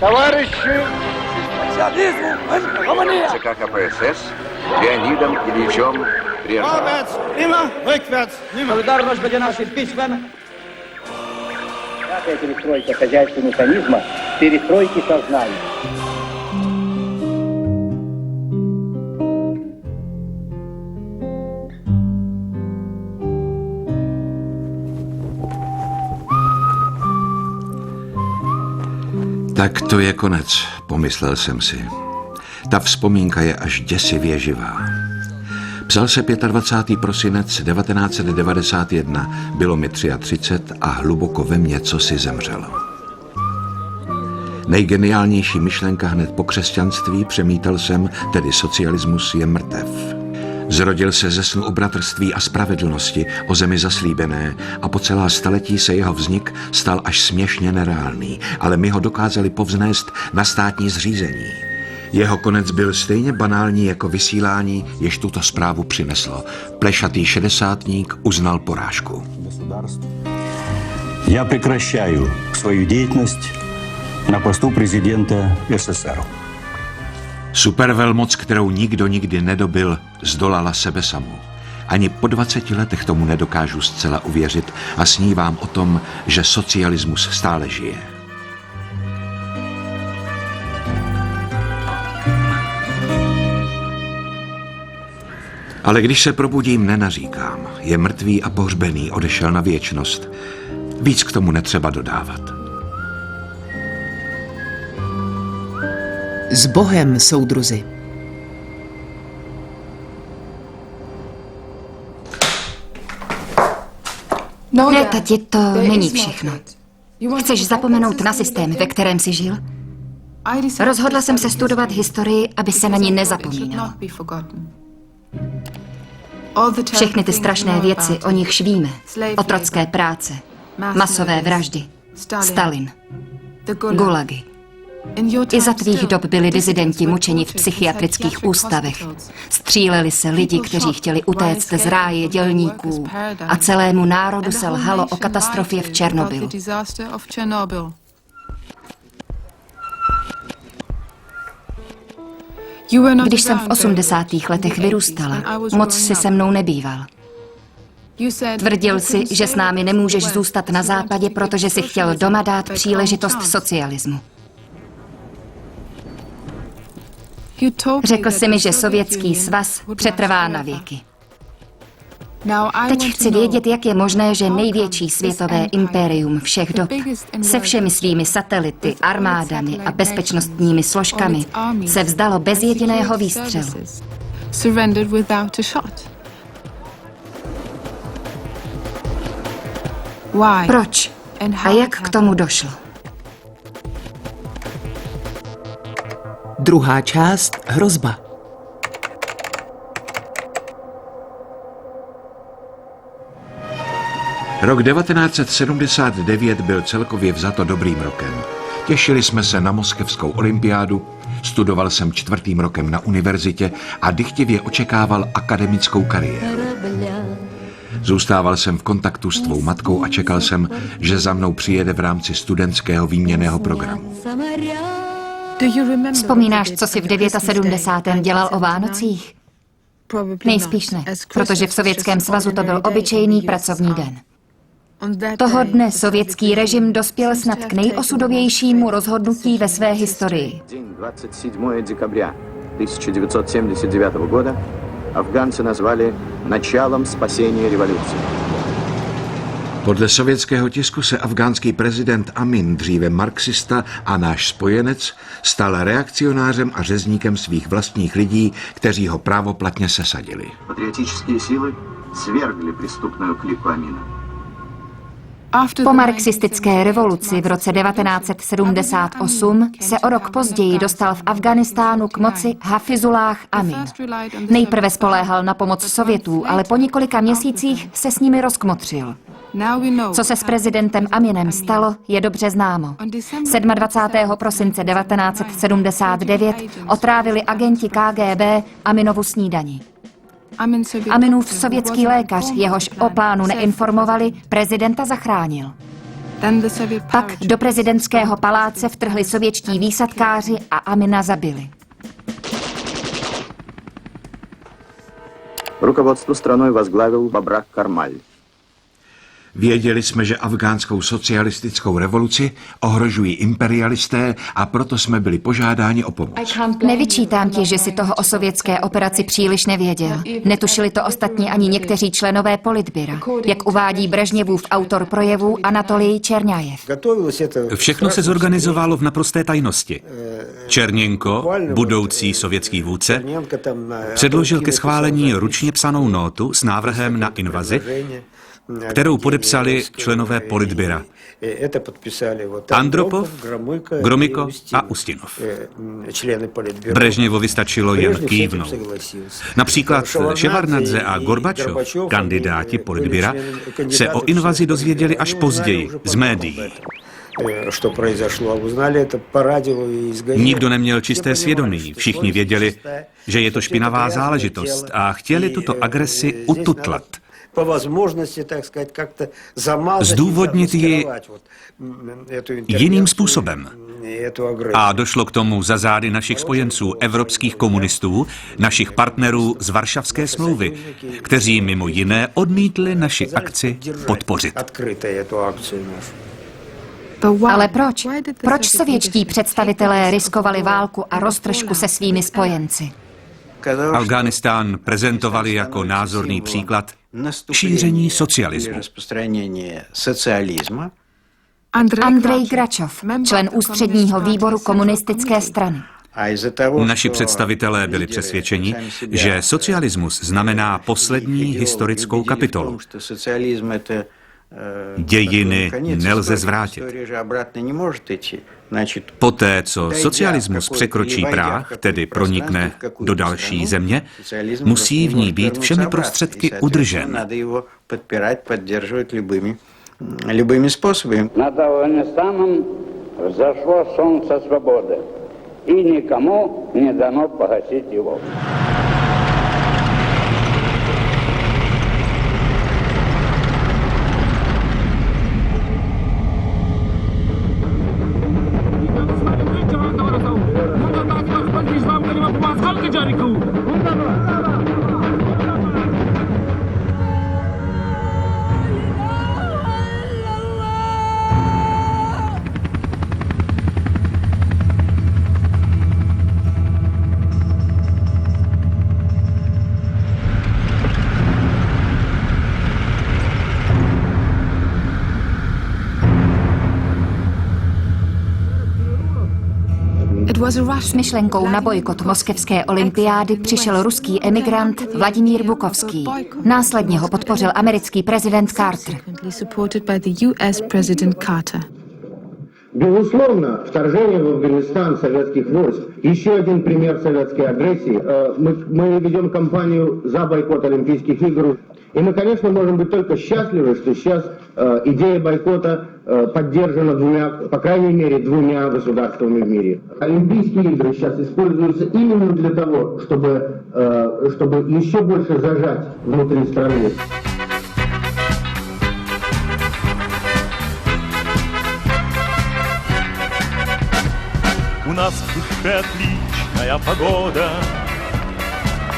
Товарищи! ЦК КПСС Леонидом Ильичем Брежневым. Vorwärts, immer, rückwärts, nimmer. Солидарность będzie naszym pismem. Пятая перестройка хозяйственного механизма, перестройки сознания. Tak to je konec, pomyslel jsem si. Ta vzpomínka je až děsivě živá. Psal se 25. prosinec 1991, bylo mi 33 a hluboko ve mně cosi zemřelo. Nejgeniálnější myšlenka hned po křesťanství, přemítal jsem, tedy socialismus je mrtev. Zrodil se ze snu o bratrství a spravedlnosti, o zemi zaslíbené a po celá staletí se jeho vznik stal až směšně nereálný, ale my ho dokázali povznést na státní zřízení. Jeho konec byl stejně banální jako vysílání, jež tuto zprávu přineslo. Plešatý šedesátník uznal porážku. Я прекращаю свою деятельность на посту президента СССР. Supervelmoc, kterou nikdo nikdy nedobil, zdolala sebe samu. Ani po 20 letech tomu nedokážu zcela uvěřit a snívám o tom, že socialismus stále žije. Ale když se probudím, nenaříkám. Je mrtvý a pohřbený, odešel na věčnost. Víc k tomu netřeba dodávat. S Bohem, soudruzi. Ne, tati, to není všechno. Chceš zapomenout na systém, ve kterém jsi žil? Rozhodla jsem se studovat historii, aby se na ní nezapomínalo. Všechny ty strašné věci, o nichž víme. Otrocké práce, masové vraždy, Stalin, gulagy. I za tvých dob byli dizidenti mučeni v psychiatrických ústavech. Stříleli se lidi, kteří chtěli utéct z ráje dělníků a celému národu se lhalo o katastrofě v Černobylu. Když jsem v 80. letech vyrůstala, moc si se mnou nebýval. Tvrdil si, že s námi nemůžeš zůstat na západě, protože si chtěl doma dát příležitost socialismu. Řekl si mi, že Sovětský svaz přetrvá na věky. Teď chci vědět, jak je možné, že největší světové impérium všech dob se všemi svými satelity, armádami a bezpečnostními složkami se vzdalo bez jediného výstřelu. Proč? A jak k tomu došlo? Druhá část, hrozba. Rok 1979 byl celkově vzato dobrým rokem. Těšili jsme se na moskevskou olympiádu, studoval jsem 4. rokem na univerzitě a dychtivě očekával akademickou kariéru. Zůstával jsem v kontaktu s tvou matkou a čekal jsem, že za mnou přijede v rámci studentského výměnného programu. Vzpomínáš, co jsi v 79. dělal o Vánocích? Nejspíš ne, protože v Sovětském svazu to byl obyčejný pracovní den. Toho dne sovětský režim dospěl snad k nejosudovějšímu rozhodnutí ve své historii. 27 декабря 1979 года Афганцы назвали началом спасения революции. Podle sovětského tisku se afgánský prezident Amin, dříve marxista a náš spojenec, stal reakcionářem a řezníkem svých vlastních lidí, kteří ho právoplatně sesadili. Patriotické síly svергli přestupnou kliku Amina. Po marxistické revoluci v roce 1978 se o rok později dostal v Afghánistánu k moci Hafizulláh Amin. Nejprve spoléhal na pomoc Sovětů, ale po několika měsících se s nimi rozkmotřil. Co se s prezidentem Aminem stalo, je dobře známo. 27. prosince 1979 otrávili agenti KGB Aminovu snídani. Aminův sovětský lékař, jehož o plánu neinformovali, prezidenta zachránil. Pak do prezidentského paláce vtrhli sovětští výsadkáři a Amina zabili. Руководство страной возглавил Бабрак Кармаль. Věděli jsme, že afgánskou socialistickou revoluci ohrožují imperialisté a proto jsme byli požádáni o pomoc. Nevyčítám ti, že si toho o sovětské operaci příliš nevěděl. Netušili to ostatně ani někteří členové politbyra, jak uvádí Brežněvův autor projevů Anatolij Čerňajev. Všechno se zorganizovalo v naprosté tajnosti. Černěnko, budoucí sovětský vůdce, předložil ke schválení ručně psanou nótu s návrhem na invazi, kterou podepsali členové politbyra Andropov, Gromyko a Ustinov. Brežněvovi stačilo jen kývnout. Například Ševarnadze a Gorbačov, kandidáti politbyra, se o invazi dozvěděli až později z médií. Nikdo neměl čisté svědomí, všichni věděli, že je to špinavá záležitost a chtěli tuto agresi ututlat. Zdůvodnit ji jiným způsobem. A došlo k tomu za zády našich spojenců, evropských komunistů, našich partnerů z Varšavské smlouvy, kteří mimo jiné odmítli naši akci podpořit. Ale proč? Proč sovětští představitelé riskovali válku a roztržku se svými spojenci? Afghánistán prezentovali jako názorný příklad šíření socialismu. Andrej Gračov, člen ústředního výboru komunistické strany. Naši představitelé byli přesvědčeni, že socialismus znamená poslední historickou kapitolu. Dějiny nelze zvrátit. Poté, co socialismus překročí práh, tedy pronikne do další země, musí v ní být všemi prostředky udržen. Над Афганистаном взошло солнце свободы, и никому не дано погасить его. S myšlenkou na bojkot moskevské olympiády přišel ruský emigrant Vladimír Bukovský. Následně ho podpořil americký prezident Carter. Безусловно, вторжение в Афганистан советских войск – еще один пример советской агрессии. Мы ведем кампанию за бойкот Олимпийских игр. И мы, конечно, можем быть только счастливы, что сейчас идея бойкота поддержана двумя, по крайней мере, двумя государствами в мире. Олимпийские игры сейчас используются именно для того, чтобы еще больше зажать внутри страны. У нас в душе отличная погода,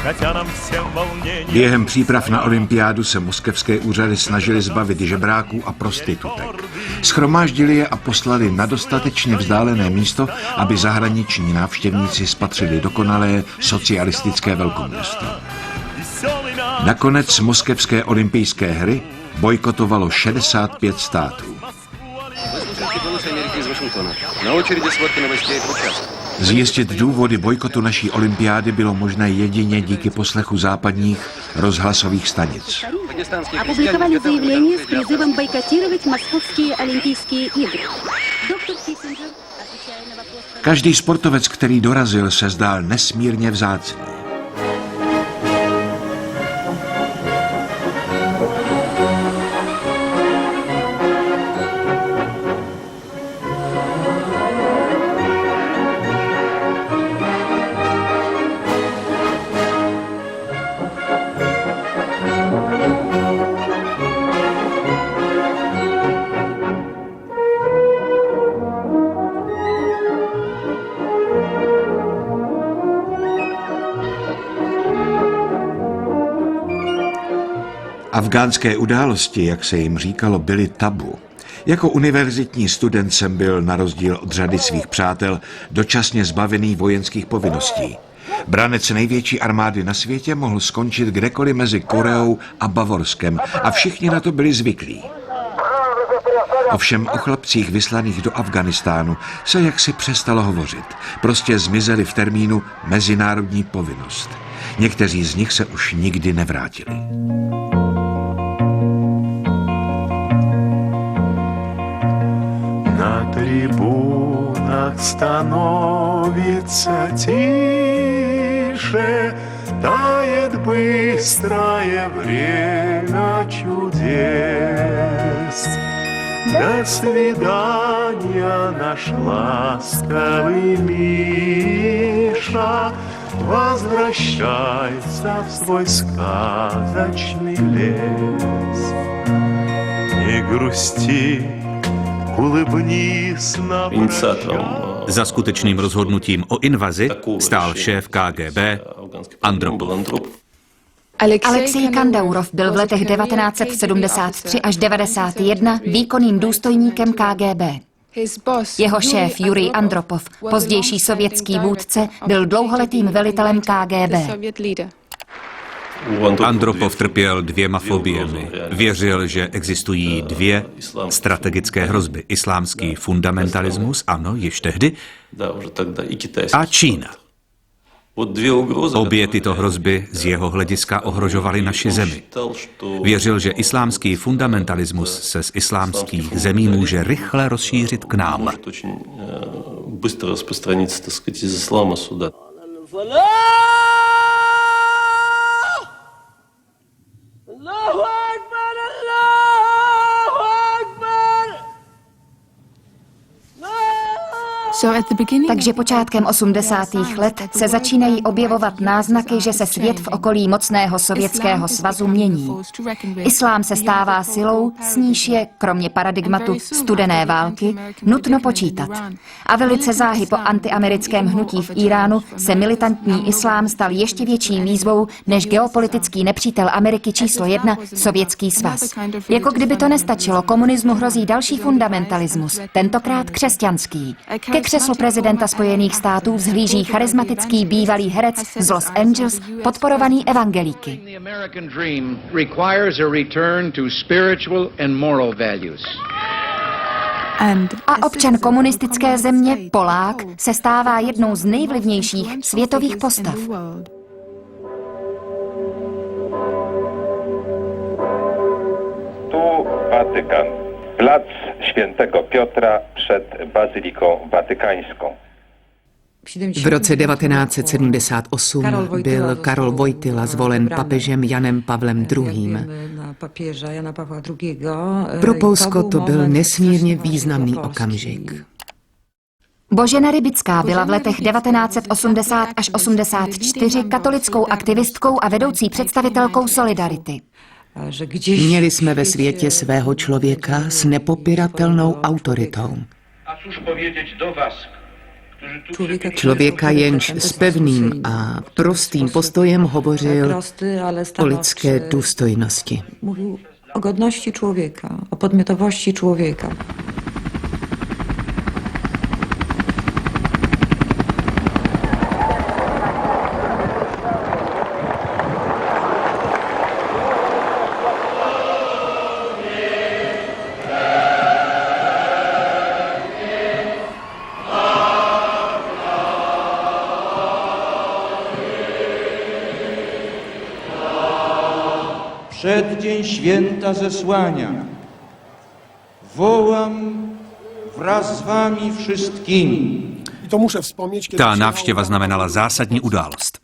хотя нам всем волнение. Během příprav na olympiádu se moskevské úřady snažily zbavit žebráků a prostitutek. Schromáždili je a poslali na dostatečně vzdálené místo, aby zahraniční návštěvníci spatřili dokonalé socialistické velkoměsto. Nakonec moskevské olympijské hry bojkotovalo 65 států. Zjistit důvody bojkotu naší olympiády bylo možné jedině díky poslechu západních rozhlasových stanic. Опубликовали заявление с призывом бойкотировать московские олимпийские игры. Доктор Киссинджер, отвечая на вопрос... Každý sportovec, který dorazil, se zdál nesmírně vzácný. Afgánské události, jak se jim říkalo, byly tabu. Jako univerzitní student jsem byl, na rozdíl od řady svých přátel, dočasně zbavený vojenských povinností. Branec největší armády na světě mohl skončit kdekoliv mezi Koreou a Bavorskem a všichni na to byli zvyklí. Ovšem o chlapcích vyslaných do Afghánistánu se jaksi přestalo hovořit. Prostě zmizeli v termínu mezinárodní povinnost. Někteří z nich se už nikdy nevrátili. На трибунах становится тише, тает быстрое время чудес. До свидания, наш ласковый Миша, возвращайся в свой сказочный лес. Не грусти, улыбнись на прощание. Za skutečným rozhodnutím o invazi stál šéf KGB Andropov. Alexej Kandaurov byl v letech 1973 až 1991 výkonným důstojníkem KGB. Jeho šéf Jurij Andropov, pozdější sovětský vůdce, byl dlouholetým velitelem KGB. Andropov trpěl dvěma fobiemi. Věřil, že existují dvě strategické hrozby. Islámský fundamentalismus, ano, již tehdy, a Čína. Obě tyto hrozby z jeho hlediska ohrožovaly naši zemi. Věřil, že islámský fundamentalismus se z islámských zemí může rychle rozšířit k nám. Takže počátkem 80. let se začínají objevovat náznaky, že se svět v okolí mocného Sovětského svazu mění. Islám se stává silou, s níž je, kromě paradigmatu studené války, nutno počítat. A velice záhy po antiamerickém hnutí v Iránu se militantní islám stal ještě větší výzvou než geopolitický nepřítel Ameriky číslo 1, Sovětský svaz. Jako kdyby to nestačilo, komunismu hrozí další fundamentalismus, tentokrát křesťanský. Ke křeslu prezidenta Spojených států vzhlíží charismatický bývalý herec z Los Angeles, podporovaný evangelíky. A občan komunistické země, Polák, se stává jednou z nejvlivnějších světových postav. Tu Watykan. Plac Świętego Piotra przed Bazyliką Watykańską. V roce 1978 byl Karol Wojtyla zvolen papežem Janem Pavlem II. Pro Polsko to byl nesmírně významný okamžik. Božena Rybická byla v letech 1980 až 84 katolickou aktivistkou a vedoucí představitelkou Solidarity. Měli jsme ve světě svého člověka s nepopiratelnou autoritou. Člověka, jenž s pevným a prostým postojem hovořil o lidské důstojnosti. Mluvil o godności człowieka, o podmiotowości człowieka. Przeddzień święta zesłania wołam wraz z wami wszystkimi. Ta návštěva znamenala zásadní událost.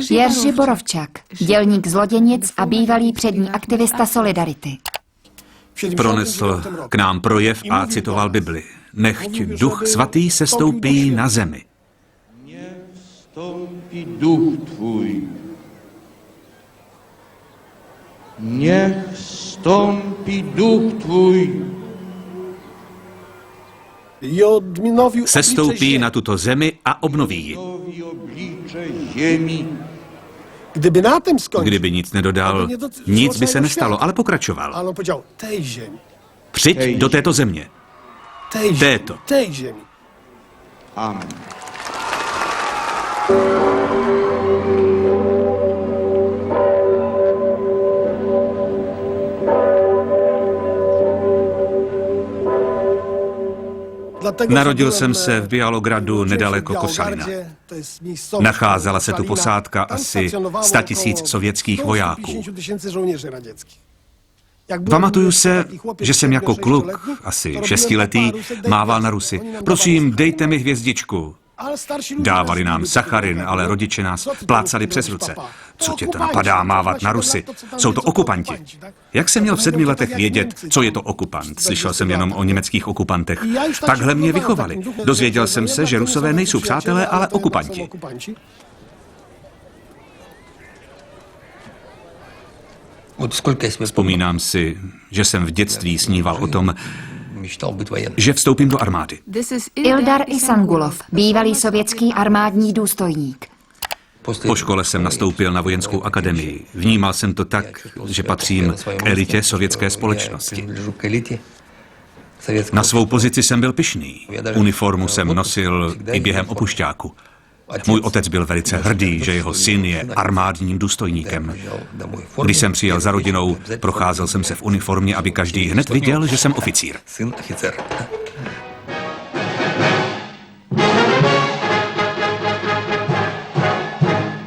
Jerzy Borovčak, dělník z Loděnic a bývalý přední aktivista Solidarity. Pronesl k nám projev a citoval Bibli. Nechť Duch Svatý sestoupí na zemi. Stąpi duch twój. Niech stąpi duch twój. Sestoupí na tuto zemi a obnoví ji. Kdyby nic nedodal, nic by se nestalo, ale pokračoval. Přijď do této země. Této. Amen. Narodil jsem se v Bělogradu nedaleko Košalina. Nacházela se tu posádka asi 100 000 sovětských vojáků. Pamatuju se, že jsem jako kluk, asi 6letý, mával na Rusy. Prosím, dejte mi hvězdičku. Dávali nám sacharin, ale rodiče nás plácali přes ruce. Co tě to napadá mávat na Rusy? Jsou to okupanti. Jak jsem měl v 7 letech vědět, co je to okupant? Slyšel jsem jenom o německých okupantech. Takhle mě vychovali. Dozvěděl jsem se, že Rusové nejsou přátelé, ale okupanti. Vzpomínám si, že jsem v dětství sníval o tom, že vstoupím do armády. Ildar Isangulov, bývalý sovětský armádní důstojník. Po škole jsem nastoupil na vojenskou akademii. Vnímal jsem to tak, že patřím k elitě sovětské společnosti. Na svou pozici jsem byl pyšný. Uniformu jsem nosil i během opušťáku. Můj otec byl velice hrdý, že jeho syn je armádním důstojníkem. Když jsem přijel za rodinou, procházel jsem se v uniformě, aby každý hned viděl, že jsem oficír.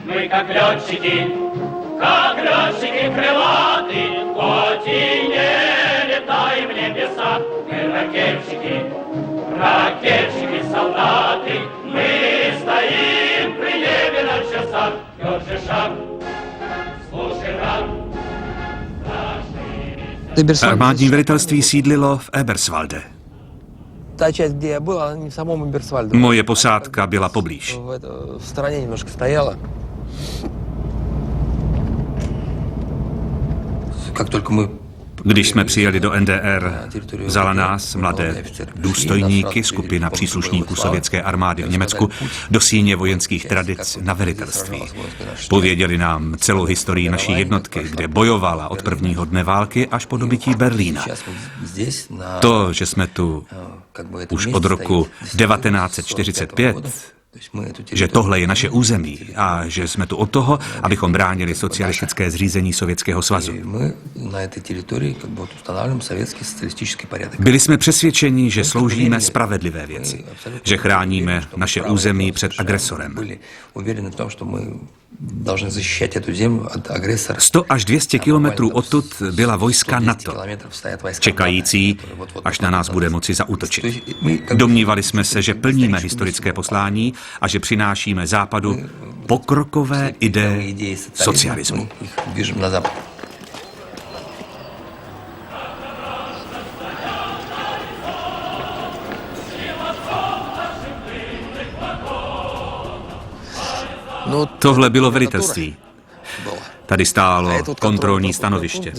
Мы как летчики крылаты, хоть и не летаем в небесах. Мы ракетчики, солдаты, мы стоим при небе на часах. Держи шаг, слушай рад. Armádní velitelství sídlilo v Eberswalde. Moje posádka byla poblíž. Když jsme přijeli do NDR, vzala nás, mladé důstojníky, skupina příslušníků sovětské armády v Německu, do síně vojenských tradic na velitelství. Pověděli nám celou historii naší jednotky, kde bojovala od prvního dne války až po dobytí Berlína. To, že jsme tu už od roku 1945, že tohle je naše území a že jsme tu od toho, abychom bránili socialistické zřízení Sovětského svazu. Byli jsme přesvědčeni, že sloužíme spravedlivé věci, že chráníme naše území před agresorem. 100 až 200 kilometrů odtud byla vojska NATO, čekající, až na nás bude moci zaútočit. Domnívali jsme se, že plníme historické poslání a že přinášíme Západu pokrokové ideje socialismu. Tohle bylo velitelství. Tady stálo kontrolní stanoviště.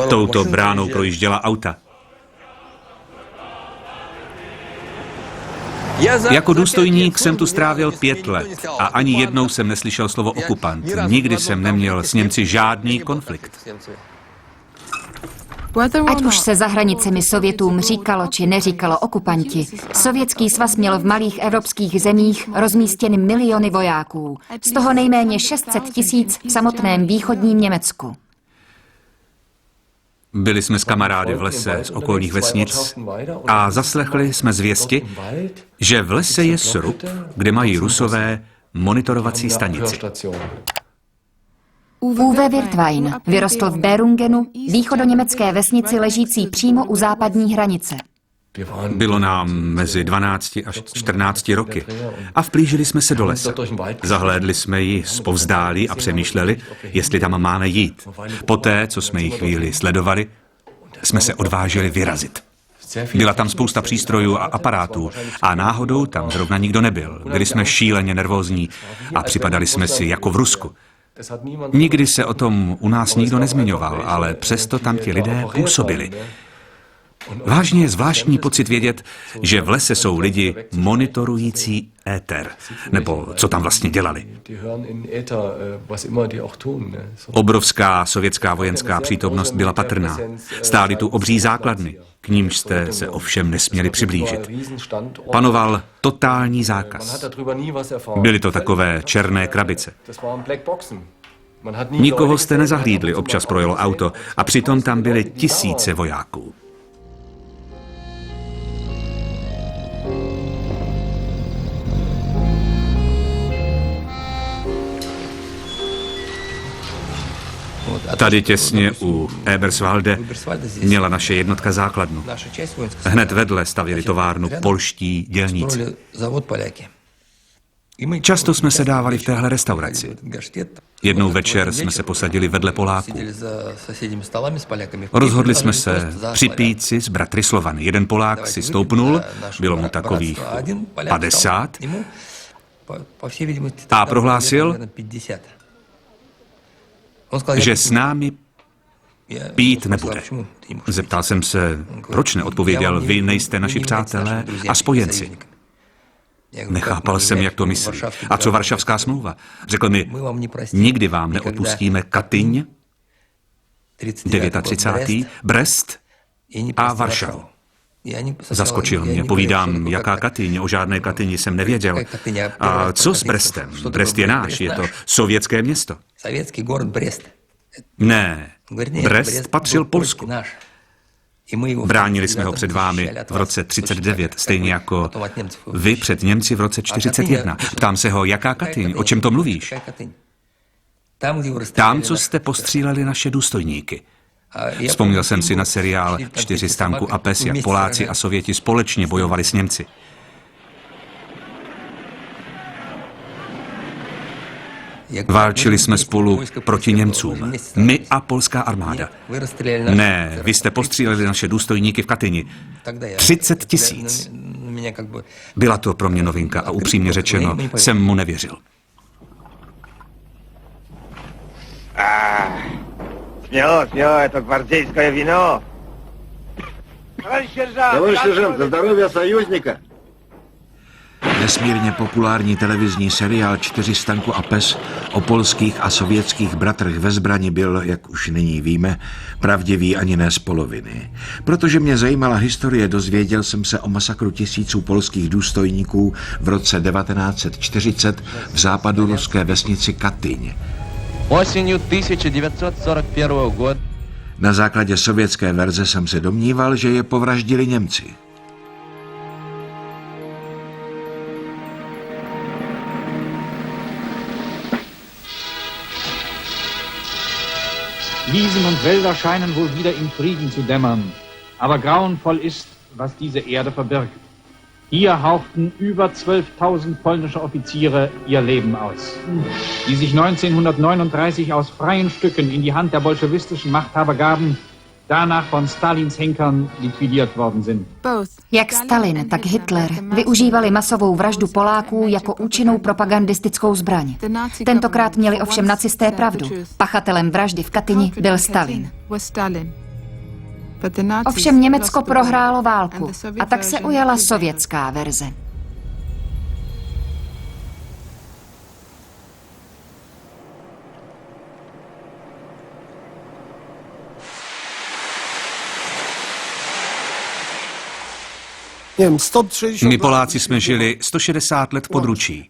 Touto bránou projížděla auta. Jako důstojník jsem tu strávil 5 let a ani jednou jsem neslyšel slovo okupant. Nikdy jsem neměl s Němci žádný konflikt. Ať už se za hranicemi Sovětům říkalo či neříkalo okupanti, Sovětský svaz měl v malých evropských zemích rozmístěny miliony vojáků, z toho nejméně 600 000 v samotném východním Německu. Byli jsme s kamarády v lese z okolních vesnic a zaslechli jsme zvěsti, že v lese je srub, kde mají Rusové monitorovací stanici. Uwe Wirtwein vyrostl v Berungenu, východoněmecké vesnici ležící přímo u západní hranice. Bylo nám mezi 12 až 14 roky a vplížili jsme se do lesa. Zahlédli jsme ji zpovzdálí a přemýšleli, jestli tam máme jít. Poté, co jsme ji chvíli sledovali, jsme se odvážili vyrazit. Byla tam spousta přístrojů a aparátů a náhodou tam zrovna nikdo nebyl. Byli jsme šíleně nervózní a připadali jsme si jako v Rusku. Nikdy se o tom u nás nikdo nezmiňoval, ale přesto tam ti lidé působili. Vážně je zvláštní pocit vědět, že v lese jsou lidi monitorující éter. Nebo co tam vlastně dělali. Obrovská sovětská vojenská přítomnost byla patrná. Stály tu obří základny, k nímž jste se ovšem nesměli přiblížit. Panoval totální zákaz. Byly to takové černé krabice. Nikoho jste nezahlídli, občas projelo auto a přitom tam byly tisíce vojáků. Tady těsně u Eberswalde měla naše jednotka základnu. Hned vedle stavěli továrnu polští dělníci. Často jsme se dávali v téhle restauraci. Jednou večer jsme se posadili vedle Poláků. Rozhodli jsme se připít si s bratry Slovan. Jeden Polák si stoupnul, bylo mu takových 50, a prohlásil, že s námi pít nebude. Zeptal jsem se, proč ne? Odpověděl, vy nejste naši přátelé a spojenci. Nechápal jsem, jak to myslí. A co Varšavská smlouva? Řekl mi, nikdy vám neodpustíme Katyň, 39. Brest a Varšavu. Zaskočil mě, povídám, jaká Katyň, o žádné Katyni jsem nevěděl. A co s Brestem? Brest je náš, je to sovětské město. Ne, Brest patřil Polsku. Bránili jsme ho před vámi v roce 39, stejně jako vy před Němci v roce 41. Ptám se ho, jaká Katyň, o čem to mluvíš? Tam, co jste postříleli naše důstojníky. Vzpomněl jsem si na seriál 4 stanku a pes, jak Poláci a Sověti společně bojovali s Němci. Válčili jsme spolu proti Němcům. My a polská armáda. Ne, vy jste postříleli naše důstojníky v Katyni. 30 000. Byla to pro mě novinka a upřímně řečeno jsem mu nevěřil. Смело, это гвардейское вино. Товарищ сержант, за здоровье союзника. Nesmírně populární televizní seriál 4 stanku a pes o polských a sovětských bratrech ve zbrani byl, jak už nyní víme, pravdivý ani ne z poloviny. Protože mě zajímala historie, dozvěděl jsem se o masakru tisíců polských důstojníků v roce 1940 v západu ruské vesnici Katyň. Осенью 1941 года. Na základě sovětské verze jsem se domníval, že je povraždili Němci. Wiesen und Wälder scheinen wohl wieder im Frieden zu dämmern. Aber grauenvoll ist, was diese Erde verbirgt. Hier hauchten über 12.000 polnische Offiziere ihr Leben aus, die sich 1939 aus freien Stücken in die Hand der bolschewistischen Machthaber gaben, danach von Stalins Henkern liquidiert worden sind. Jak Stalin, tak Hitler využívali masovou vraždu Poláků jako účinnou propagandistickou zbraň. Tentokrát měli ovšem nacisté pravdu. Pachatelem vraždy v Katyni byl Stalin. Ovšem Německo prohrálo válku a tak se ujala sovětská verze. My Poláci jsme žili 160 let v područí.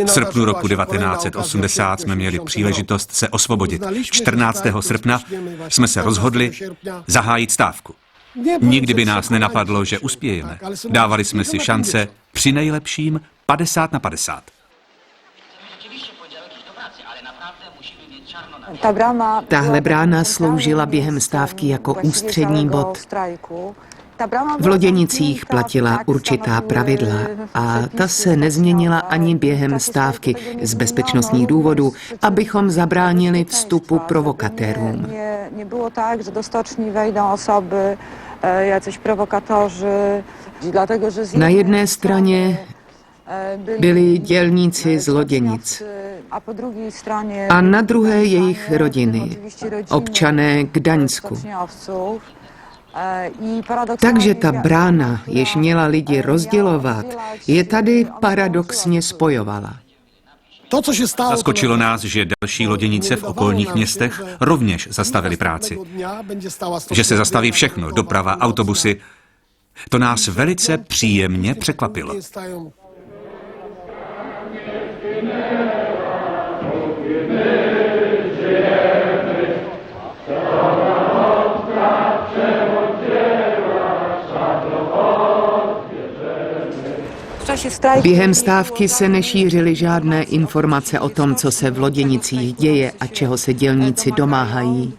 V srpnu roku 1980 jsme měli příležitost se osvobodit. 14. srpna jsme se rozhodli zahájit stávku. Nikdy by nás nenapadlo, že uspějeme. Dávali jsme si šance při nejlepším 50/50. Tahle brána sloužila během stávky jako ústřední bod. V Loděnicích platila určitá pravidla a ta se nezměnila ani během stávky z bezpečnostních důvodů, abychom zabránili vstupu provokatérům. Nebylo tak, že do stoční vejdou osoby, jacyś provokatoři, dlatego, že na jedné straně byli dělníci z Loděnic a na druhé jejich rodiny, občané Gdaňsku. Takže ta brána, jež měla lidi rozdělovat, je tady paradoxně spojovala. Zaskočilo nás, že další loděnice v okolních městech rovněž zastavily práci. Že se zastaví všechno, doprava, autobusy. To nás velice příjemně překvapilo. Během stávky se nešířily žádné informace o tom, co se v loděnicích děje a čeho se dělníci domáhají.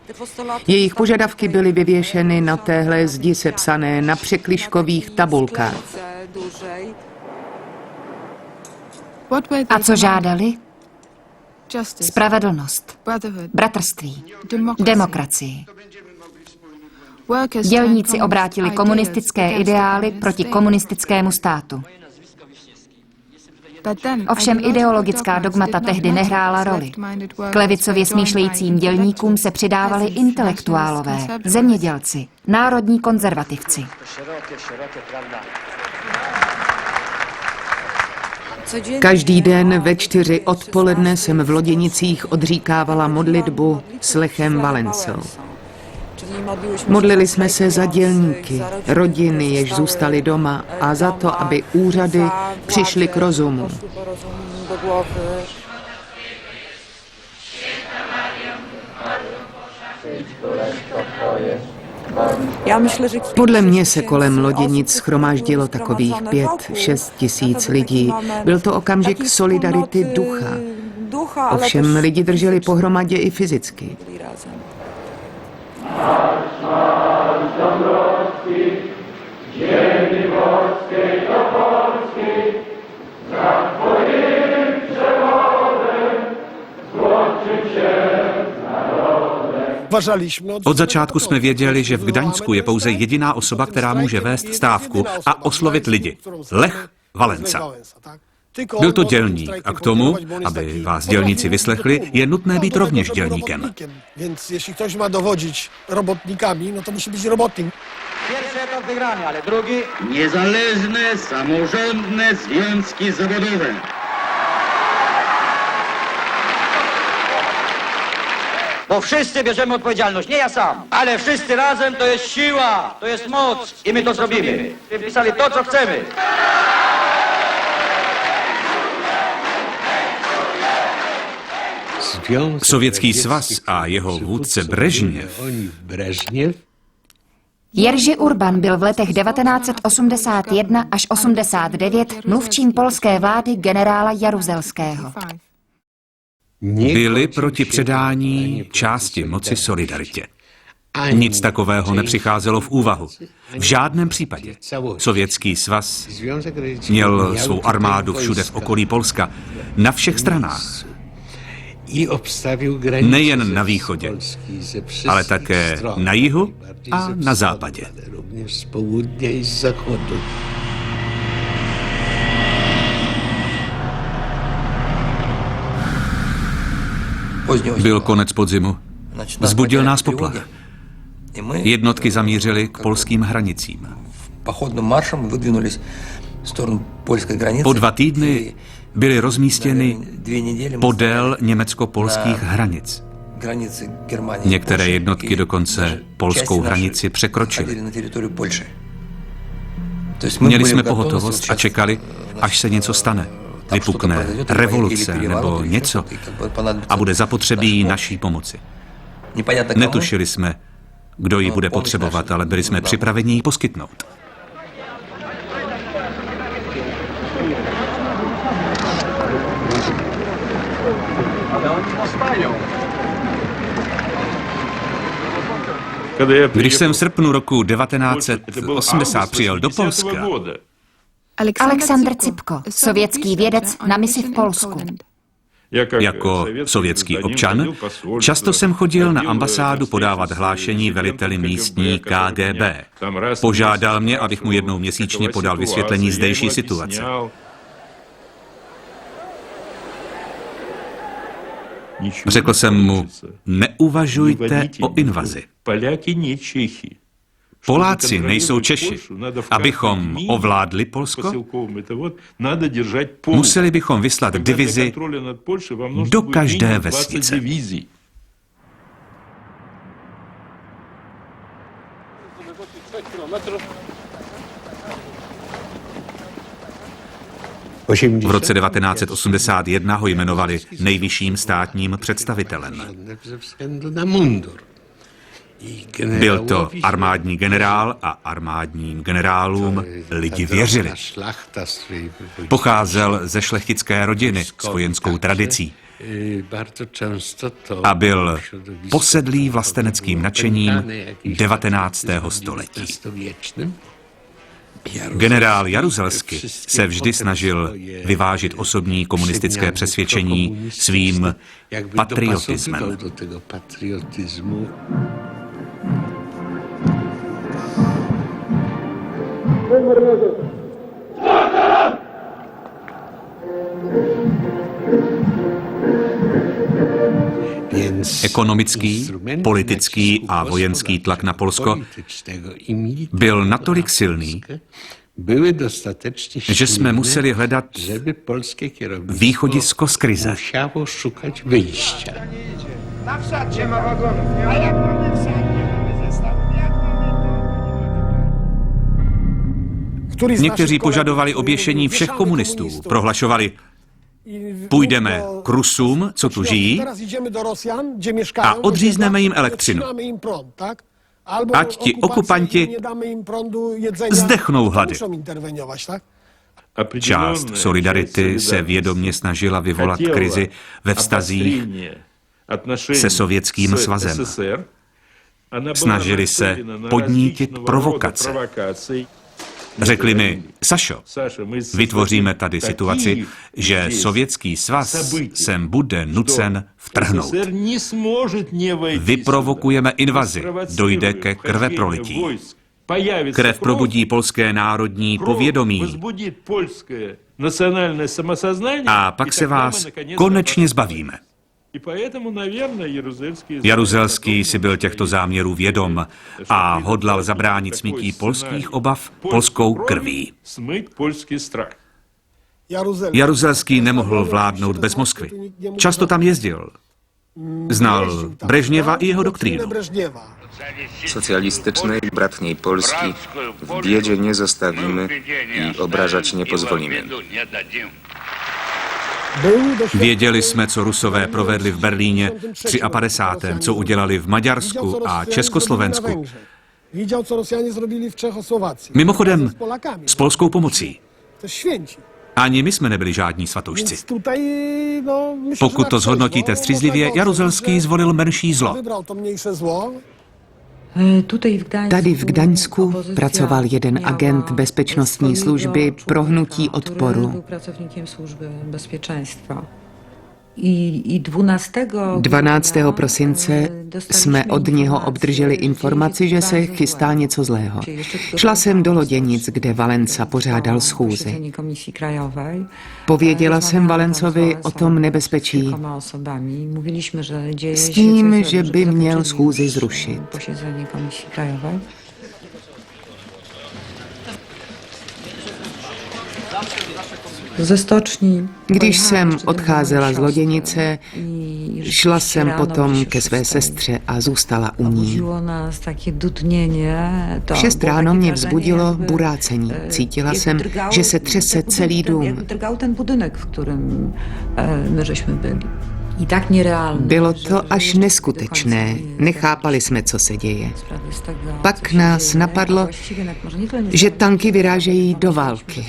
Jejich požadavky byly vyvěšeny na téhle zdi sepsané na překližkových tabulkách. A co žádali? Spravedlnost, bratrství, demokracii. Dělníci obrátili komunistické ideály proti komunistickému státu. Ovšem ideologická dogmata tehdy nehrála roli. K levicově smýšlejícím dělníkům se přidávali intelektuálové, zemědělci, národní konzervativci. Každý den ve 4 odpoledne jsem v Loděnicích odříkávala modlitbu s Lechem Walencou. Modlili jsme se za dělníky, rodiny, jež zůstaly doma, a za to, aby úřady přišly k rozumu. Podle mě se kolem Loděnic shromáždilo takových 5-6 tisíc lidí. Byl to okamžik solidarity ducha. Ovšem lidi drželi pohromadě i fyzicky. Od začátku jsme věděli, že v Gdaňsku je pouze jediná osoba, která může vést stávku a oslovit lidi. Lech Walenca. Byl to dělník a k tomu, aby vás dělníci vyslechli, je nutné být rovněž dělníkem. Jeśli ktoś má dowodzić robotnikami, no to musi być robotnik. Pierwszy etap wygrany, ale drugi... Niezależne, samorządne związki zawodowe. Bo wszyscy bierzemy odpowiedzialność, nie ja sam, ale wszyscy razem to jest siła, to jest moc i my to zrobimy. Wpisali to, co chcemy. Sovětský svaz a jeho vůdce Brežněv. Jerzy Urban byl v letech 1981 až 89 mluvčím polské vlády generála Jaruzelského. Byli proti předání části moci solidaritě. Nic takového nepřicházelo v úvahu. V žádném případě. Sovětský svaz měl svou armádu všude v okolí Polska, na všech stranách. Nejen na východě, ale také na jihu a na západě. Byl konec podzimu. Vzbudil nás poplach. Jednotky zamířily k polským hranicím. Po 2 týdny byly rozmístěny podél německo-polských hranic. Některé jednotky dokonce polskou hranici překročily. Měli jsme pohotovost a čekali, až se něco stane. Vypukne revoluce nebo něco a bude zapotřebí naší pomoci. Netušili jsme, kdo ji bude potřebovat, ale byli jsme připraveni ji poskytnout. Když jsem v srpnu roku 1980 přijel do Polska, Aleksandr Cipko, sovětský vědec na misi v Polsku. Jako sovětský občan často jsem chodil na ambasádu podávat hlášení veliteli místní KGB. Požádal mě, abych mu jednou měsíčně podal vysvětlení zdejší situace. Řekl jsem mu, neuvažujte o invazi. Poláci nejsou Češi. Abychom ovládli Polsko, museli bychom vyslat divizi do každé vesnice. V roce 1981 ho jmenovali nejvyšším státním představitelem. Byl to armádní generál a armádním generálům lidi věřili. Pocházel ze šlechtické rodiny s vojenskou tradicí a byl posedlý vlasteneckým nadšením 19. století. Generál Jaruzelský se vždy snažil vyvážit osobní komunistické přesvědčení svým patriotismem. Ekonomický, politický a vojenský tlak na Polsko byl natolik silný, že jsme museli hledat východisko z krize. Někteří požadovali oběšení všech komunistů, prohlašovali: půjdeme k Rusům, co tu žijí, a odřízneme jim elektřinu. Ať ti okupanti zdechnou hlady. Část Solidarity se vědomě snažila vyvolat krizi ve vztazích se Sovětským svazem. Snažili se podnítit provokace. Řekli mi: Sašo, vytvoříme tady situaci, že Sovětský svaz sem bude nucen vtrhnout. Vyprovokujeme invazi, dojde ke krveprolití. Krev probudí polské národní povědomí a pak se vás konečně zbavíme. Jaruzelský si byl těchto záměrů vědom a hodlal zabránit smytí polských obav polskou krví. Jaruzelský nemohl vládnout bez Moskvy. Často tam jezdil. Znal Brežněva i jeho doktrínu. Socjalistycznej, bratniej Polski w biedzie nie zostawimy i obrażać nie pozwolimy. Věděli jsme, co Rusové provedli v Berlíně v 53., co udělali v Maďarsku a Československu. Mimochodem, s polskou pomocí. Ani my jsme nebyli žádní svatoušci. Pokud to zhodnotíte střízlivě, Jaruzelský zvolil menší zlo. Tady v Gdaňsku pracoval jeden agent bezpečnostní služby pro hnutí odporu. 12. prosince jsme od něho obdrželi informaci, že se chystá něco zlého. Šla jsem do Loděnic, kde Valenca pořádal schůzi. Pověděla jsem Valencovi o tom nebezpečí s tím, že by měl schůzi zrušit. Když jsem odcházela z Loděnice, šla jsem potom ke své sestře a zůstala u ní. V 6 ráno mě vzbudilo burácení. Cítila jsem, že se třese celý dům. Bylo to až neskutečné. Nechápali jsme, co se děje. Pak nás napadlo, že tanky vyrážejí do války.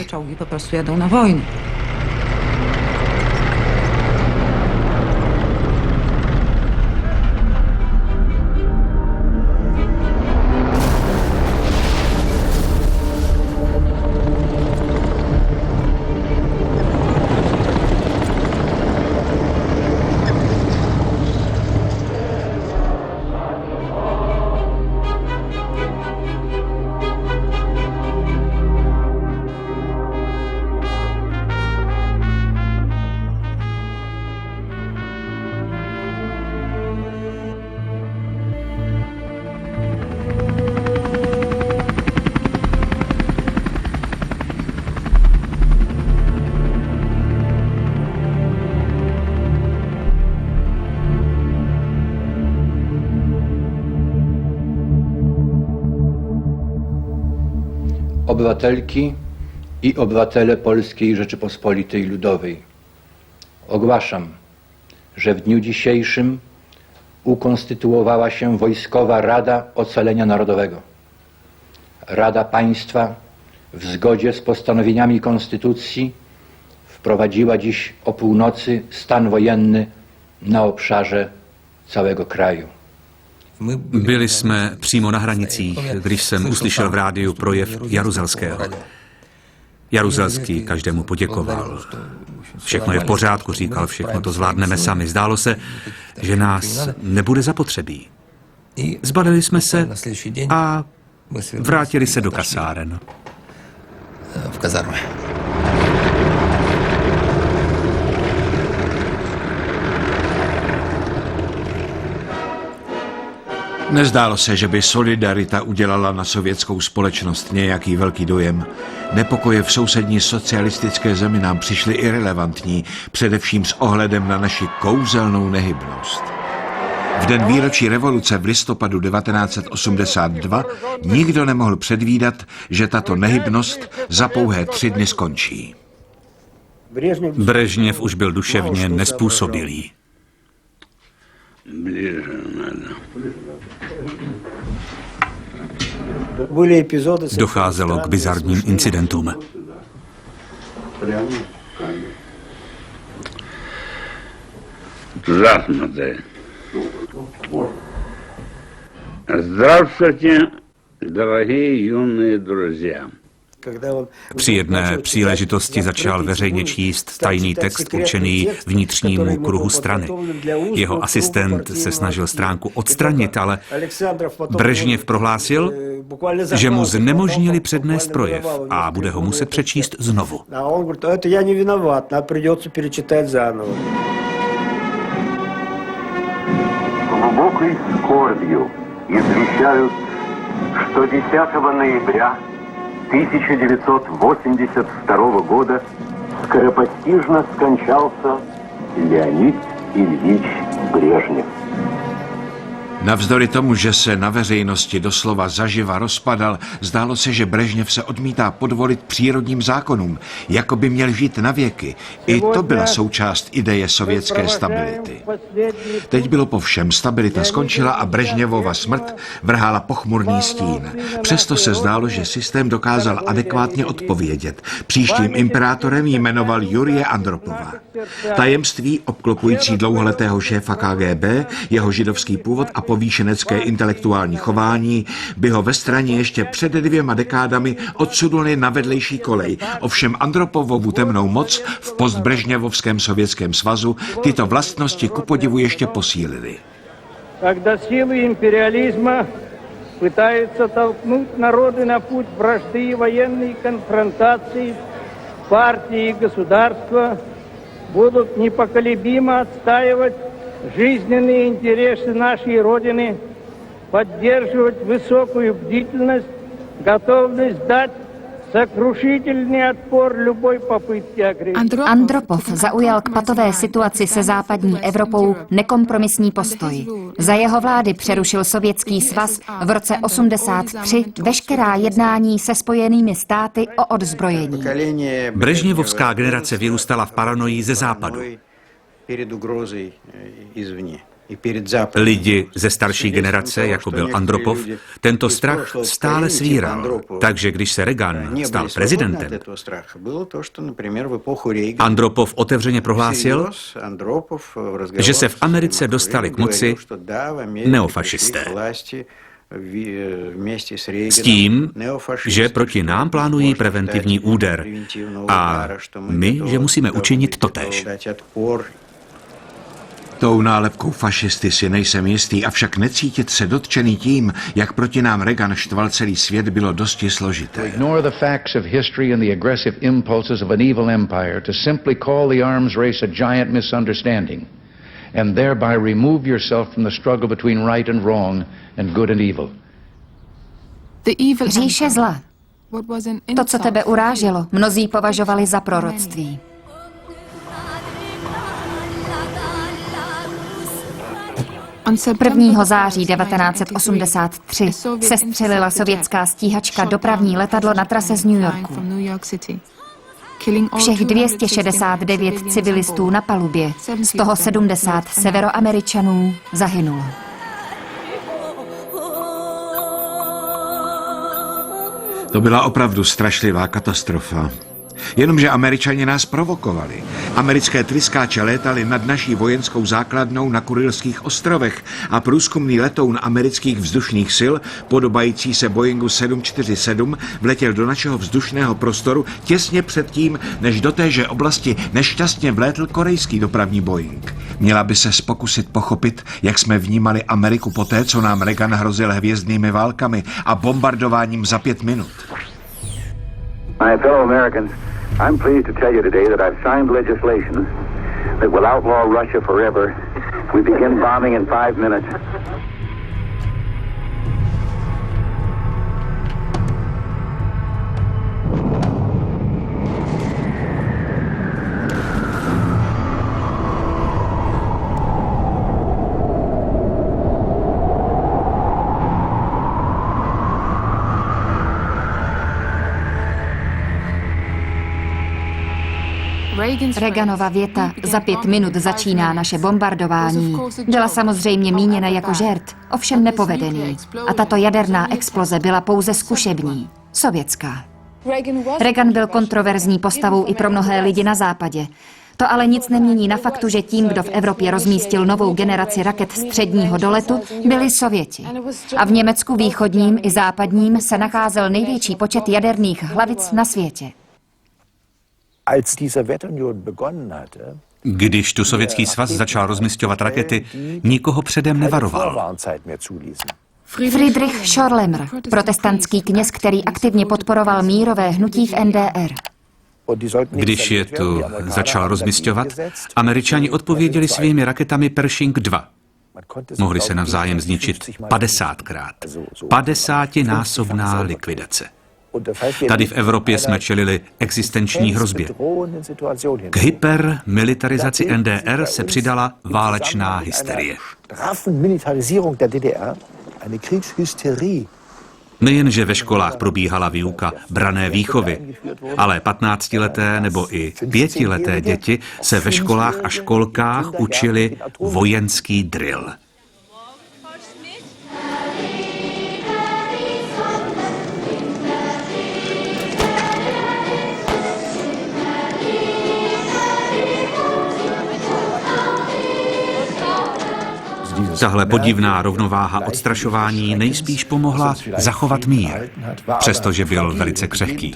obywatelki i obywatele Polskiej Rzeczypospolitej Ludowej. Ogłaszam, że w dniu dzisiejszym ukonstytuowała się Wojskowa Rada Ocalenia Narodowego. Rada Państwa w zgodzie z postanowieniami Konstytucji wprowadziła dziś o północy stan wojenny na obszarze całego kraju. Byli jsme přímo na hranicích, když jsem uslyšel v rádiu projev Jaruzelského. Jaruzelský každému poděkoval. Všechno je v pořádku, říkal, všechno to zvládneme sami. Zdálo se, že nás nebude zapotřebí. Zbalili jsme se a vrátili se do kasáren. V kazarmě. Nezdálo se, že by solidarita udělala na sovětskou společnost nějaký velký dojem. Nepokoje v sousední socialistické zemi nám přišly irelevantní, především s ohledem na naši kouzelnou nehybnost. V den výročí revoluce v listopadu 1982 nikdo nemohl předvídat, že tato nehybnost za pouhé 3 dny skončí. Brežněv už byl duševně nezpůsobilý. Docházelo k bizarním incidentům. Здравствуйте. Здравствуйте, дорогие юные друзья. Při jedné příležitosti začal veřejně číst tajný text určený vnitřnímu kruhu strany. Jeho asistent se snažil stránku odstranit, ale Brežněv prohlásil, že mu znemožnili přednést projev a bude ho muset přečíst znovu. Глубокой скорбью извещают, что 10 ноября 1982 года скоропостижно скончался Леонид Ильич Брежнев. Navzdory tomu, že se na veřejnosti doslova zaživa rozpadal, zdálo se, že Brežněv se odmítá podvolit přírodním zákonům, jako by měl žít na věky. I to byla součást ideje sovětské stability. Teď bylo po všem, stabilita skončila a Brežněvova smrt vrhala pochmurný stín. Přesto se zdálo, že systém dokázal adekvátně odpovědět. Příštím imperátorem jmenoval Jurije Andropova. Tajemství obklopující dlouholetého šéfa KGB, jeho židovský původ a povýšenecké intelektuální chování by ho ve straně ještě před 2 dekádami odsunuli na vedlejší kolej. Ovšem Andropovovu temnou moc v postbrežněvovském Sovětském svazu tyto vlastnosti kupodivu ještě posílily. Когда силы империализма пытаются толкнуть народы на путь вражды и военной конфронтации, партии и государства будут непоколебимо отстаивать жизненные интересы нашей Родины, поддерживать высокую бдительность, готовность дать sokrušitelný odpor любой попытки agresie. Andropov zaujal k patové situaci se západní Evropou nekompromisní postoj. Za jeho vlády přerušil Sovětský svaz v roce 1983 veškerá jednání se Spojenými státy o odzbrojení. Brežněvovská generace vyrůstala v paranoji ze západu. Lidi ze starší generace, jako byl Andropov, tento strach stále svíral. Takže když se Reagan stal prezidentem, Andropov otevřeně prohlásil, že se v Americe dostali k moci neofašisté. S tím, že proti nám plánují preventivní úder a my, že musíme učinit totéž. Tou nálepkou fašisty si nejsem jistý, avšak necítit se dotčený tím, jak proti nám Reagan štval celý svět, bylo dosti složité. Ignore the facts of history and the aggressive impulses of an evil empire to simply call the arms race a giant misunderstanding and thereby remove yourself from the struggle between right and wrong and good and evil. Říše zla. To, co tebe uráželo, mnozí považovali za proroctví. 1. září 1983 sestřelila sovětská stíhačka dopravní letadlo na trase z New Yorku. Všech 269 civilistů na palubě, z toho 70 Severoameričanů, zahynulo. To byla opravdu strašlivá katastrofa. Jenomže Američani nás provokovali. Americké tryskáče létaly nad naší vojenskou základnou na Kurilských ostrovech a průzkumný letoun amerických vzdušných sil, podobající se Boeingu 747, vletěl do našeho vzdušného prostoru těsně předtím, než do téže oblasti nešťastně vlétl korejský dopravní Boeing. Měla by se pokusit pochopit, jak jsme vnímali Ameriku poté, co nám Reagan hrozil hvězdnými válkami a bombardováním za 5 minut. My fellow Americans, I'm pleased to tell you today that I've signed legislation that will outlaw Russia forever. We begin bombing in 5 minutes. Reaganova věta "za 5 minut začíná naše bombardování" byla samozřejmě míněna jako žert, ovšem nepovedený. A tato jaderná exploze byla pouze zkušební, sovětská. Reagan byl kontroverzní postavou i pro mnohé lidi na západě. To ale nic nemění na faktu, že tím, kdo v Evropě rozmístil novou generaci raket středního doletu, byli Sověti. A v Německu východním i západním se nacházel největší počet jaderných hlavic na světě. Když tu Sovětský svaz začal rozmisťovat rakety, nikoho předem nevaroval. Friedrich Schorlemmer, protestantský kněz, který aktivně podporoval mírové hnutí v NDR. Když je tu začal rozmisťovat, Američani odpověděli svými raketami Pershing 2. Mohli se navzájem zničit 50krát. 50násobná likvidace. Tady v Evropě jsme čelili existenční hrozbě. K hypermilitarizaci NDR se přidala válečná hysterie. Nejenže ve školách probíhala výuka branné výchovy, ale 15leté nebo i 5leté děti se ve školách a školkách učili vojenský drill. Tahle podivná rovnováha odstrašování nejspíš pomohla zachovat mír, přestože byl velice křehký.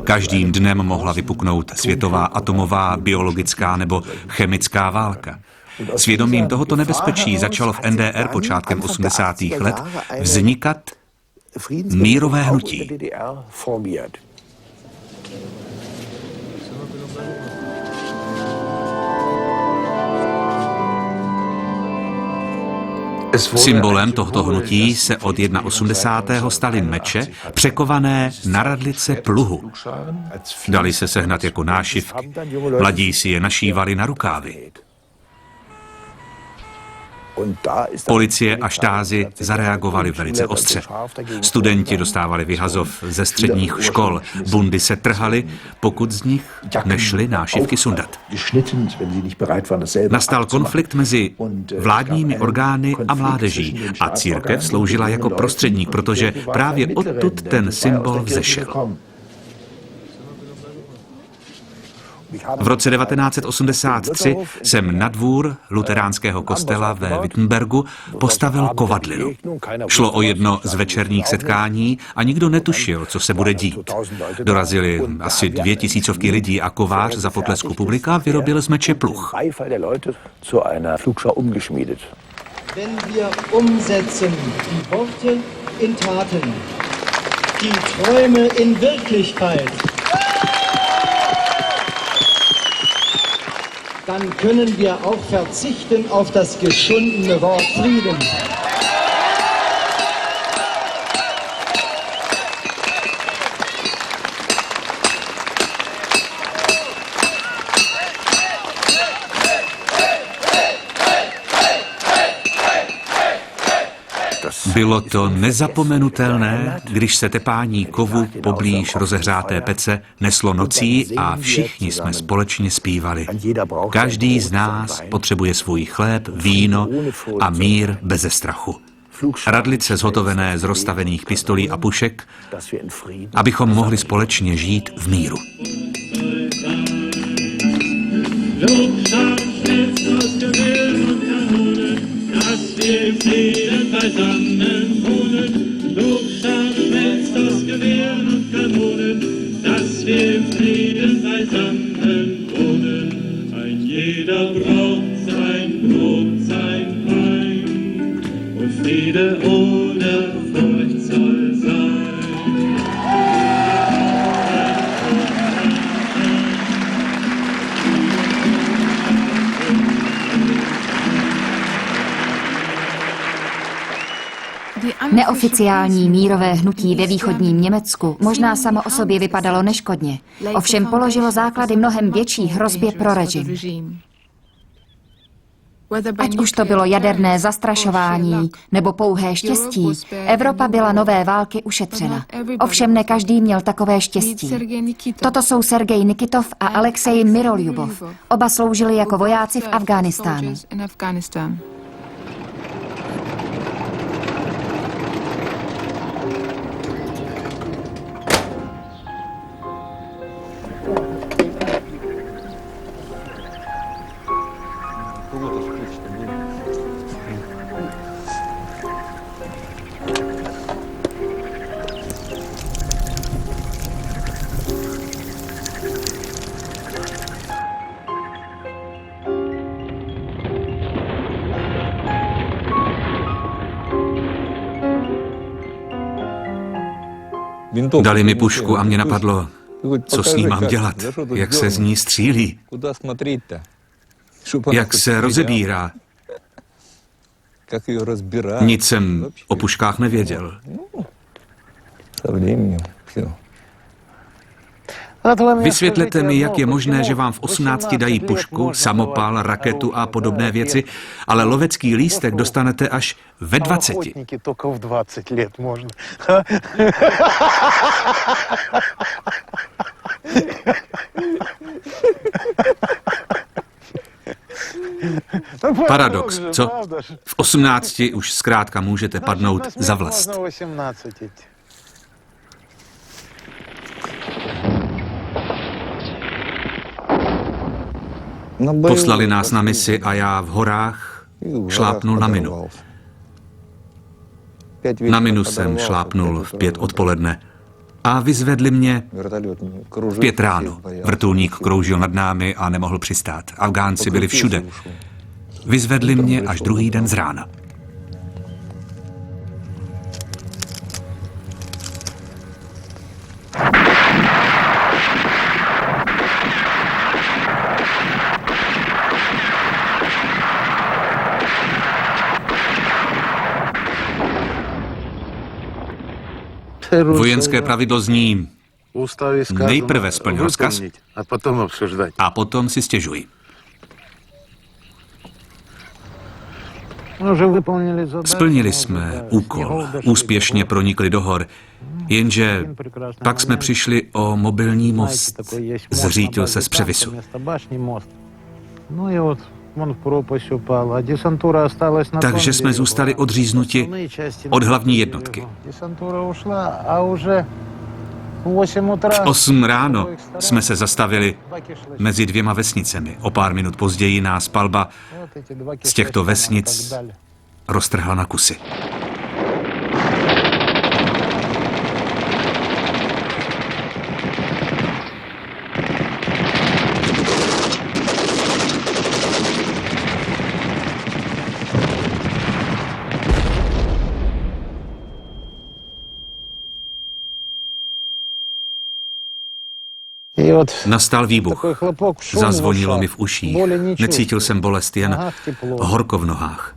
Každým dnem mohla vypuknout světová atomová, biologická nebo chemická válka. Svědomím tohoto nebezpečí začalo v NDR počátkem 80. let vznikat mírové hnutí. Symbolem tohoto hnutí se od 81. staly meče, překované na radlice pluhu. Dali se sehnat jako nášivky, mladí si je našívali na rukávy. Policie a štázy zareagovali velice ostře. Studenti dostávali vyhazov ze středních škol, bundy se trhaly, pokud z nich nešly nášivky sundat. Nastal konflikt mezi vládními orgány a mládeží a církev sloužila jako prostředník, protože právě odtud ten symbol vzešel. V roce 1983 jsem na dvůr luteránského kostela ve Wittenbergu postavil kovadlinu. Šlo o jedno z večerních setkání a nikdo netušil, co se bude dít. Dorazili asi 2000 lidí a kovář za potlesku publika vyrobil z meče pluh. Wenn wir umsetzen die Worte in Taten, die Träume in Wirklichkeit, dann können wir auch verzichten auf das geschundene Wort Frieden. Bylo to nezapomenutelné, když se tepání kovu poblíž rozehřáté pece neslo nocí a všichni jsme společně zpívali. Každý z nás potřebuje svůj chléb, víno a mír beze strachu. Radlice zhotovené z rozstavených pistolí a pušek, abychom mohli společně žít v míru. Friede ohne Furcht soll sein. Neoficiální mírové hnutí ve východním Německu možná samo o sobě vypadalo neškodně, ovšem položilo základy mnohem větší hrozbě pro režim. Ať už to bylo jaderné zastrašování nebo pouhé štěstí, Evropa byla nové války ušetřena. Ovšem ne každý měl takové štěstí. Toto jsou Sergej Nikitov a Alexej Miroljubov. Oba sloužili jako vojáci v Afghánistánu. Dali mi pušku a mě napadlo, co s ní mám dělat, jak se z ní střílí, jak se rozebírá. Nic jsem o puškách nevěděl. Vysvětlete mi, jak je možné, že vám v 18 dají pušku, samopal, raketu a podobné věci, ale lovecký lístek dostanete až ve 20. Paradox, co? V 18 už zkrátka můžete padnout za vlast. Poslali nás na misi a já v horách šlápnul na minu. Na minu jsem šlápnul v 5 odpoledne a vyzvedli mě v 5 ráno. Vrtulník kroužil nad námi a nemohl přistát. Afgánci byli všude. Vyzvedli mě až druhý den z rána. Vojenské pravidlo zní: nejprve splň rozkaz a potom si stěžuj. Splnili jsme úkol, úspěšně pronikli do hor, jenže pak jsme přišli o mobilní most. Zřítil se z převisu. Takže jsme zůstali odříznuti od hlavní jednotky. V 8 ráno jsme se zastavili mezi 2 vesnicemi. O pár minut později nás palba z těchto vesnic roztrhla na kusy. Nastal výbuch. Zazvonilo mi v uších. Necítil jsem bolest, jen horko v nohách.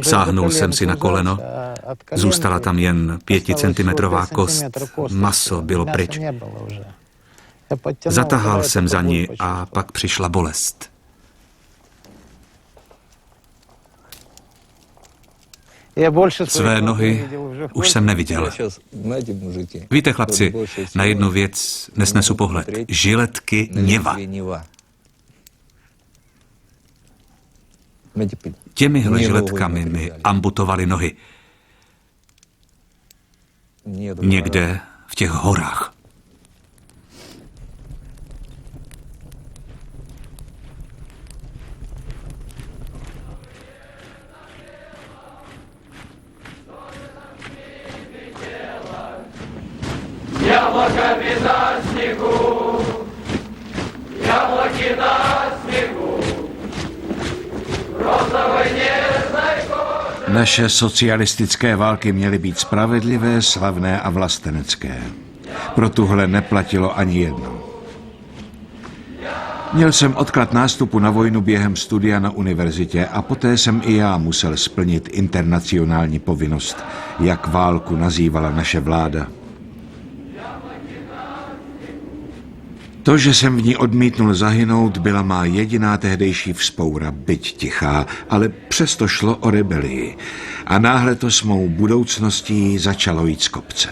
Sáhnul jsem si na koleno. Zůstala tam jen 5centimetrová kost. Maso bylo pryč. Zatahal jsem za ní a pak přišla bolest. Své nohy už jsem neviděl. Víte, chlapci, na jednu věc nesnesu pohled. Žiletky Něva. Těmihle žiletkami mi amputovali nohy. Někde v těch horách. Яблоками на снегу, яблоки на снегу, розовой нежной кожей. Naše socialistické války měly být spravedlivé, slavné a vlastenecké. Pro tuhle neplatilo ani jedno. Měl jsem odklad nástupu na vojnu během studia na univerzitě a poté jsem i já musel splnit internacionální povinnost, jak válku nazývala naše vláda. To, že jsem v ní odmítnul zahynout, byla má jediná tehdejší vzpoura, byť tichá, ale přesto šlo o rebelii. A náhle to s mou budoucností začalo jít z kopce.